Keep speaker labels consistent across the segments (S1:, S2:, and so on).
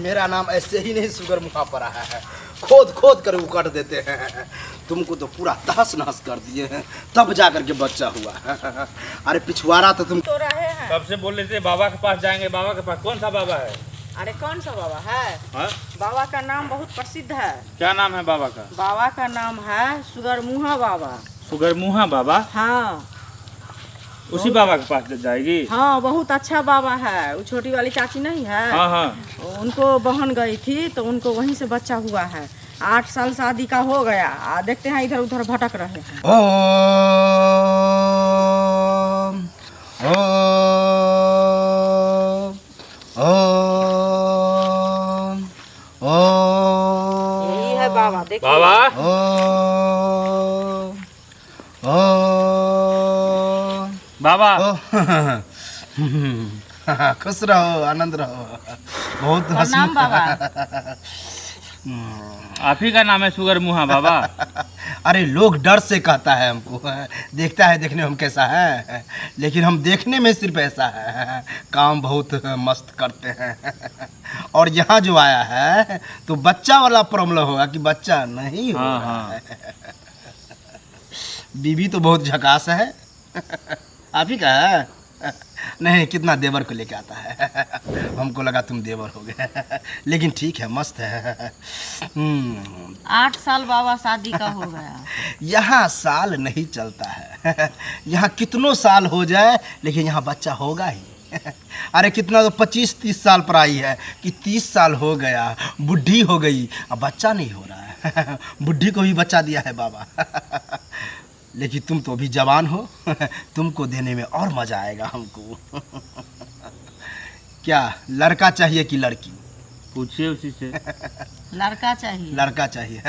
S1: मेरा नाम ऐसे ही नहीं शुगर मुहा पड़ा है, खोद खोद कर उकट देते हैं। तुमको तो पूरा तहस नहस कर दिए हैं, तब जा करके बच्चा हुआ। अरे पिछवाड़ा तो तुम
S2: तो रहे हैं।
S3: कब से बोल रहे थे बाबा के पास जाएंगे, बाबा के पास। कौन सा बाबा है?
S2: अरे कौन सा बाबा है?
S3: हा?
S2: बाबा का नाम बहुत प्रसिद्ध है।
S3: क्या नाम है बाबा का?
S2: बाबा का नाम है शुगर मुहा बाबा।
S3: शुगर मुहा बाबा?
S2: हाँ
S3: उसी बाबा के पास जाएगी?
S2: हाँ, बहुत अच्छा बाबा है। वो छोटी वाली चाची नहीं है?
S3: हाँ हाँ।
S2: उनको बहन गई थी तो उनको वहीं से बच्चा हुआ है। 8 साल शादी का हो गया। देखते हैं इधर उधर भटक रहे हैं।
S1: ओम ओम ओम।
S2: यही है बाबा, देखिए।
S3: बाबा
S1: ओम ओम
S3: बाबा
S1: खुश रहो, आनंद रहो। बहुत
S2: प्रणाम बाबा।
S3: आप ही का नाम है शुगर मुहा बाबा?
S1: अरे लोग डर से कहता है हमको, देखता है देखने हम कैसा है, लेकिन हम देखने में सिर्फ ऐसा है, काम बहुत मस्त करते हैं। और यहाँ जो आया है तो बच्चा वाला प्रॉब्लम होगा कि बच्चा नहीं हो
S3: हाँ,
S1: रहा
S3: हाँ।
S1: है। बीबी तो बहुत झकास है। आप ही का है? नहीं, कितना देवर को लेके आता है। हमको लगा तुम देवर हो गए, लेकिन ठीक है, मस्त है।
S2: 8 साल बाबा शादी का हो गया।
S1: यहाँ साल नहीं चलता है। यहाँ कितनों साल हो जाए लेकिन यहाँ बच्चा होगा ही। अरे कितना तो 25-30 साल पर आई है कि 30 साल हो गया, बुढ़ी हो गई, अब बच्चा नहीं हो रहा है। बुढ़ी को भी बच्चा दिया है बाबा। लेकिन तुम तो अभी जवान हो, तुमको देने में और मजा आएगा हमको। क्या लड़का चाहिए कि लड़की?
S3: पूछिए उसी से।
S2: लड़का चाहिए।
S1: लड़का चाहिए।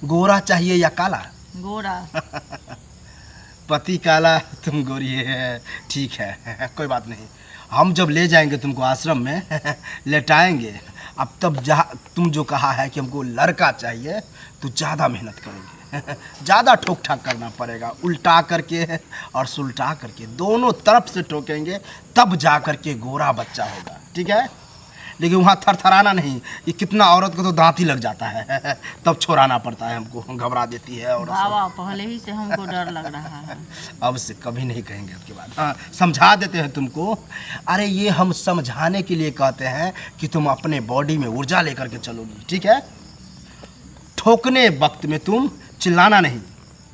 S1: गोरा चाहिए या काला?
S2: गोरा।
S1: पति काला, तुम गोरी है, ठीक है, कोई बात नहीं। हम जब ले जाएंगे तुमको आश्रम में, लेटाएंगे, अब तब जहाँ तुम जो कहा है कि हमको लड़का चाहिए, तो ज़्यादा मेहनत करेंगे। ज़्यादा ठोक ठाक करना पड़ेगा, उल्टा करके और सुलटा करके दोनों तरफ से ठोकेंगे, तब जा करके गोरा बच्चा होगा, ठीक है? लेकिन वहाँ थरथराना नहीं। ये कितना औरत को तो दांत ही लग जाता है, तब छोड़ाना पड़ता है हमको, घबरा देती है। और
S2: बाबा पहले ही से हमको डर लग रहा है।
S1: अब से कभी नहीं कहेंगे अब के बाद। हाँ, समझा देते हैं तुमको। अरे ये हम समझाने के लिए कहते हैं कि तुम अपने बॉडी में ऊर्जा लेकर के चलोगी, ठीक है? ठोकने वक्त में तुम चिल्लाना नहीं,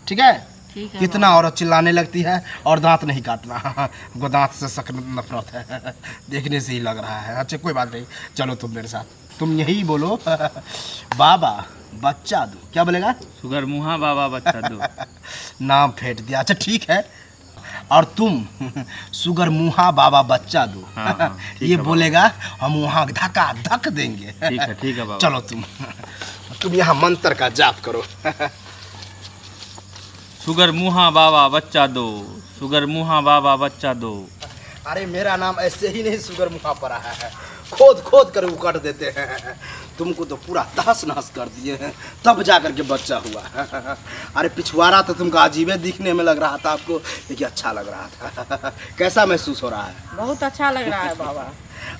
S1: ठीक है?
S2: ठीक है।
S1: कितना औरत चिल्लाने लगती है और दांत नहीं काटना। वो दांत से सख्त नफरत है, देखने से ही लग रहा है। अच्छा कोई बात नहीं, चलो तुम मेरे साथ, तुम यही बोलो, बाबा बच्चा दो। क्या बोलेगा?
S3: शुगर मुहा बाबा बच्चा दो।
S1: नाम फेंट दिया। अच्छा ठीक है, और तुम शुगर मुहा बाबा बच्चा दो।
S3: हाँ, हाँ, ठीक
S1: ये
S3: है
S1: बोलेगा, हम वहाँ धक्का धक देंगे।
S3: ठीक है बाबा।
S1: चलो तुम यहाँ मंत्र का जाप करो।
S3: शुगर मुहा बाबा बच्चा दो, शुगर मुहा बाबा बच्चा दो।
S1: अरे मेरा नाम ऐसे ही नहीं शुगर मुहा पड़ा है, खोद खोद कर उकट देते हैं। तुमको तो पूरा तहस नहस कर दिए हैं, तब जा करके बच्चा हुआ। अरे पिछवाड़ा तो तुमको अजीबे दिखने में लग रहा था आपको, लेकिन अच्छा लग रहा था। कैसा महसूस हो रहा है?
S2: बहुत अच्छा लग रहा है बाबा।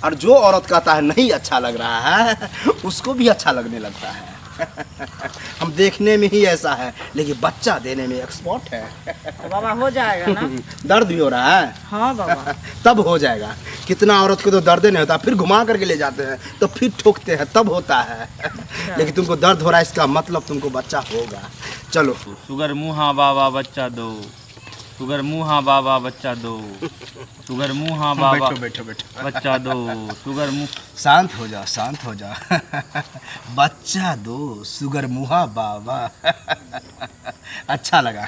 S1: और जो औरत कहता है नहीं अच्छा लग रहा है, उसको भी अच्छा लगने लगता है। हम देखने में ही ऐसा है, लेकिन बच्चा देने में एक्सपर्ट है।
S2: तो बाबा हो जाएगा ना?
S1: दर्द भी हो रहा है?
S2: हाँ बाबा।
S1: तब हो जाएगा। कितना औरत को तो दर्द नहीं होता, फिर घुमा करके ले जाते हैं तो फिर ठोकते हैं, तब होता है। लेकिन तुमको दर्द हो रहा है, इसका मतलब तुमको बच्चा होगा। चलो।
S3: शुगर मुहा बाबा बच्चा दो, शुगर मुहा बाबा बच्चा दो, शुगर मुहा बाबा
S1: बैठो बैठो
S3: बच्चा दो, शुगर मुँह।
S1: शांत हो जाओ, शांत हो जाओ। बच्चा दो, शुगर मुहा बाबा। अच्छा लगा।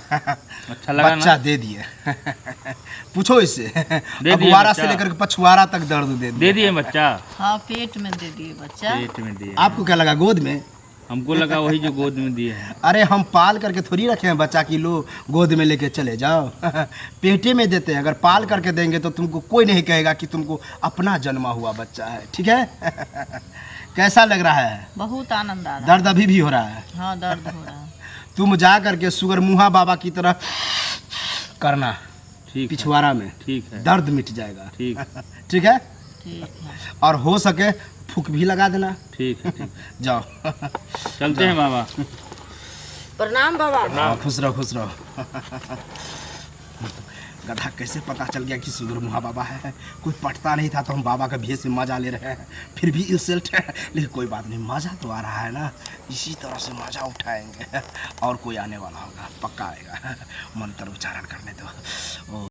S3: अच्छा लगा
S1: बच्चा
S3: ना?
S1: दे दिए। पूछो इससे,
S3: दिए
S1: अगवारा से
S3: बच्चा।
S1: लेकर के पछुआरा तक दर्द
S3: दे दिए बच्चा?
S2: हाँ, पेट में दे दिए बच्चा।
S3: पेट में दिए।
S1: आपको क्या लगा गोद में?
S3: हमको लगा वही जो गोद में दिए हैं।
S1: अरे हम पाल करके थोड़ी रखे हैं बच्चा की लो गोद में लेके चले जाओ। पेटे में देते हैं। अगर पाल करके देंगे तो तुमको कोई नहीं कहेगा कि तुमको अपना जन्मा हुआ बच्चा है, ठीक है? कैसा लग रहा है?
S2: बहुत आनंद आ रहा है।
S1: दर्द अभी भी हो रहा है?
S2: हाँ, दर्द हो रहा है।
S1: तुम जा करके शुगर मुहा बाबा की तरह करना
S3: ठीक है,
S1: पिछवाड़ा में,
S3: ठीक है,
S1: दर्द मिट जाएगा।
S3: ठीक।
S1: ठीक है?
S2: ठीक है।
S1: और हो सके फूक भी लगा देना।
S3: ठीक है, ठीक।
S1: जाओ।
S3: चलते हैं बाबा।
S2: प्रणाम बाबा।
S1: हाँ, खुश रहो खुश रहो। गधा कैसे पता चल गया कि सुगर मुहा बाबा है? कोई पटता नहीं था तो हम बाबा का भेष में मजा ले रहे हैं, फिर भी इंसल्ट है। लेकिन कोई बात नहीं, मजा तो आ रहा है ना, इसी तरह से मजा उठाएंगे। और कोई आने वाला होगा, पक्का आएगा। मंत्र उच्चारण करने दो। ओ